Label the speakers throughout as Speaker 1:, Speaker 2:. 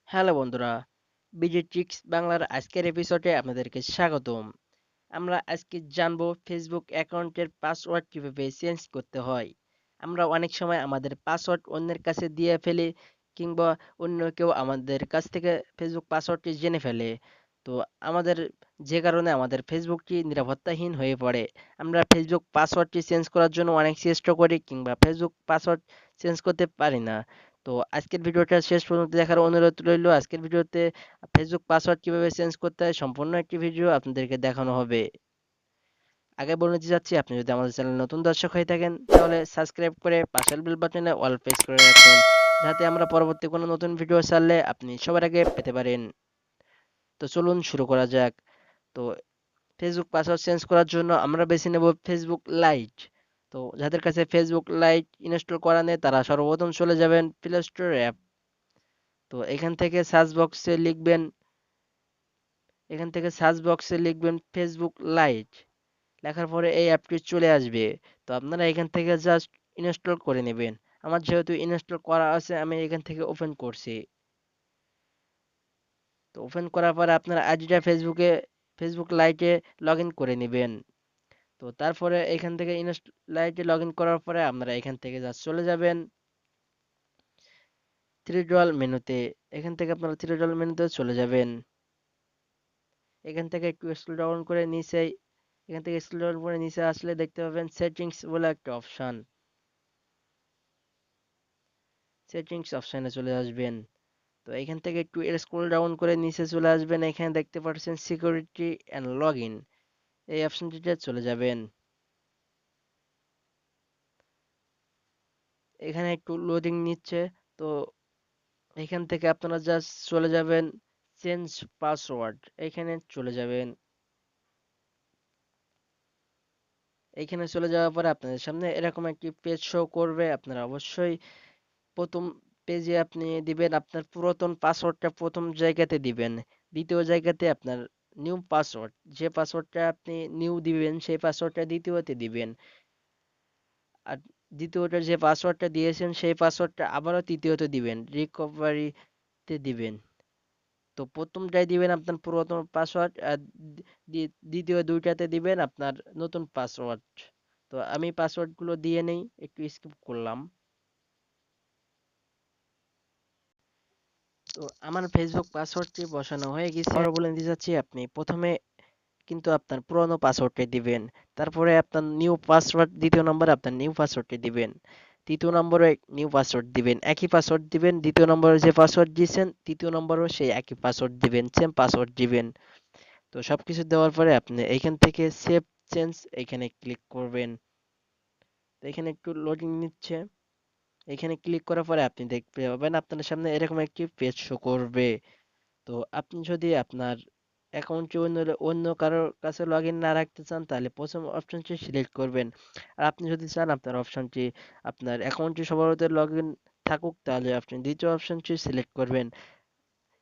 Speaker 1: Hello বন্ধুরা, busy tricks বাংলার আজকের এপিসোডে আপনাদেরকে স্বাগতম। আমরা আজকে জানবো ফেসবুক অ্যাকাউন্টের পাসওয়ার্ড কিভাবে চেঞ্জ করতে হয়। আমরা অনেক সময় আমাদের পাসওয়ার্ড অন্যের কাছে দিয়ে ফেলি, কিংবা অন্য কেউ আমাদের কাছ থেকে ফেসবুক পাসওয়ার্ডটি জেনে ফেলে। তো আমাদের যে কারণে আমাদের ফেসবুকটি নিরাপত্তাহীন হয়ে পড়ে। আমরা ফেসবুক পাসওয়ার্ডটি চেঞ্জ করার জন্য অনেক চেষ্টা করি, কিংবা ফেসবুক পাসওয়ার্ড চেঞ্জ করতে পারি না। তো আজকের ভিডিওটা শেষ পর্যন্ত দেখার অনুরোধ রইল। আজকের ভিডিওতে ফেসবুক পাসওয়ার্ড কিভাবে চেঞ্জ করতে হয় সম্পূর্ণ একটি ভিডিও আপনাদেরকে দেখানো হবে। আগে বলে নিতে চাচ্ছি, আপনি যদি আমাদের চ্যানেল নতুন দর্শক হয়ে থাকেন তাহলে সাবস্ক্রাইব করে পাশের বেল বাটনে অল প্রেস করে রাখুন, যাতে আমরা পরবর্তী কোনো নতুন ভিডিও ছাড়লে আপনি সবার আগে পেতে পারেন। তো চলুন শুরু করা যাক। তো ফেসবুক পাসওয়ার্ড চেঞ্জ করার জন্য আমরা বেছে নেব ফেসবুক লাইট। তো যাদের কাছে ফেসবুক লাইট ইনস্টল করা নেই তারা সর্বপ্রথম চলে যাবেন প্লে স্টোর অ্যাপ। তো এখান থেকে সার্চ বক্সে লিখবেন ফেসবুক লাইট। লেখার পরে এই অ্যাপটি চলে আসবে। তো আপনারা এখান থেকে জাস্ট ইনস্টল করে নেবেন। আমার যেহেতু ইনস্টল করা আছে আমি এখান থেকে ওপেন করছি। তো ওপেন করার পরে আপনারা আইডিটা ফেসবুক লাইটে লগ ইন করে নেবেন। তো তারপরে এখান থেকে লাইটে লগ ইন করার পরে আপনারা এখান থেকে জাস্ট চলে যাবেন থ্রি ডল মেনুতে। এখান থেকে আপনারা থ্রি ডল মেনুতে চলে যাবেন। এখান থেকে একটু স্ক্রল ডাউন করে নিচে এখান থেকে স্ক্রল ডাউন করে নিচে আসলে দেখতে পাবেন সেটিংস বলে একটা অপশন। সেটিংস অপশনে চলে আসবেন। তো এখান থেকে একটু স্ক্রল ডাউন করে নিচে চলে আসবেন। এখানে দেখতে পাচ্ছেন সিকিউরিটি অ্যান্ড লগ ইন, এই অপশনটিতে চলে যাবেন। এখানে একটু লোডিং নিচ্ছে। তো এখান থেকে আপনারা জাস্ট চলে যাবেন চেঞ্জ পাসওয়ার্ড, এখানে চলে যাবেন। এইখানে চলে যাওয়ার পরে আপনাদের সামনে এরকম একটি পেজ শো করবে। আপনারা অবশ্যই প্রথম পেজে আপনি দিবেন আপনার পুরাতন পাসওয়ার্ডটা, প্রথম জায়গাতে দিবেন। দ্বিতীয় জায়গাতে আপনার নিউ পাসওয়ার্ড, যে পাসওয়ার্ডটা আপনি নিউ দিবেন সেই পাসওয়ার্ডটা দ্বিতীয়তে দিবেন। আর দ্বিতীয়টা যে পাসওয়ার্ডটা দিয়েছেন সেই পাসওয়ার্ডটা আবারও তৃতীয়তে দিবেন, রিকভারিতে দিবেন। তো প্রথমটায় দিবেন আপনার পুরাতন পাসওয়ার্ড, আর দ্বিতীয় দুইটাতে দিবেন আপনার নতুন পাসওয়ার্ড। তো আমি পাসওয়ার্ডগুলো দিয়ে নেই, একটু স্কিপ করলাম। তো আমার ফেসবুক পাসওয়ার্ডটি বসানো হয়ে গেছে। আবারও বলে দিতে চাচ্ছি, আপনি প্রথমে কিন্তু আপনার পুরনো পাসওয়ার্ডটি দিবেন। তারপরে আপনার নিউ পাসওয়ার্ড, দ্বিতীয় নম্বরে আপনার নিউ পাসওয়ার্ডটি দিবেন। তৃতীয় নম্বরে নিউ পাসওয়ার্ড দিবেন, একই পাসওয়ার্ড দিবেন। দ্বিতীয় নম্বরে যে পাসওয়ার্ড দিয়েছেন তৃতীয় নম্বরেও সেই একই পাসওয়ার্ড দিবেন, সেম পাসওয়ার্ড দিবেন। তো সবকিছু দেওয়ার পরে আপনি এইখান থেকে সেভ চেঞ্জ এখানে ক্লিক করবেন। তো এখানে একটু লোডিং নিচ্ছে। এখানে ক্লিক করার পরে আপনি দেখতে পাবেন আপনার সামনে এরকম একটি পেজ শো করবে। তো আপনি যদি আপনার অ্যাকাউন্টটি অন্য কারোর কাছে লগ ইন না রাখতে চান তাহলে প্রথম অপশনটি সিলেক্ট করবেন। আর আপনি যদি চান আপনার অপশনটি, আপনার অ্যাকাউন্টটি সবার লগ ইন থাকুক, তাহলে আপনি দ্বিতীয় অপশনটি সিলেক্ট করবেন।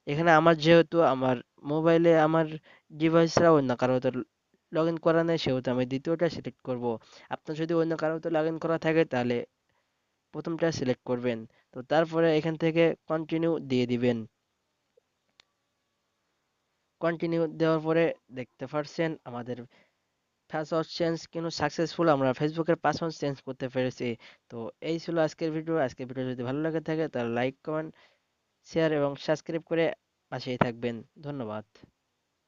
Speaker 1: এখানে আমার যেহেতু আমার মোবাইলে আমার ডিভাইস ছাড়া অন্য কারোতে লগ ইন করা নেই, সেহেতু আমি দ্বিতীয়টা সিলেক্ট করব। আপনার যদি অন্য কারোতে লগ ইন করা থাকে তাহলে প্রথমটা সিলেক্ট করবেন। তো তারপরে এখান থেকে কন্টিনিউ দিয়ে দিবেন। কন্টিনিউ দেওয়ার পরে দেখতে পারছেন আমাদের পাসওয়ার্ড চেঞ্জ কিন্তু সাকসেসফুল, আমরা ফেসবুকের পাসওয়ার্ড চেঞ্জ করতে পেরেছি। তো এই ছিল আজকের ভিডিও। আজকের ভিডিও যদি ভালো লাগে থাকে তাহলে লাইক, কমেন্ট, শেয়ার এবং সাবস্ক্রাইব করে পাশেই থাকবেন। ধন্যবাদ।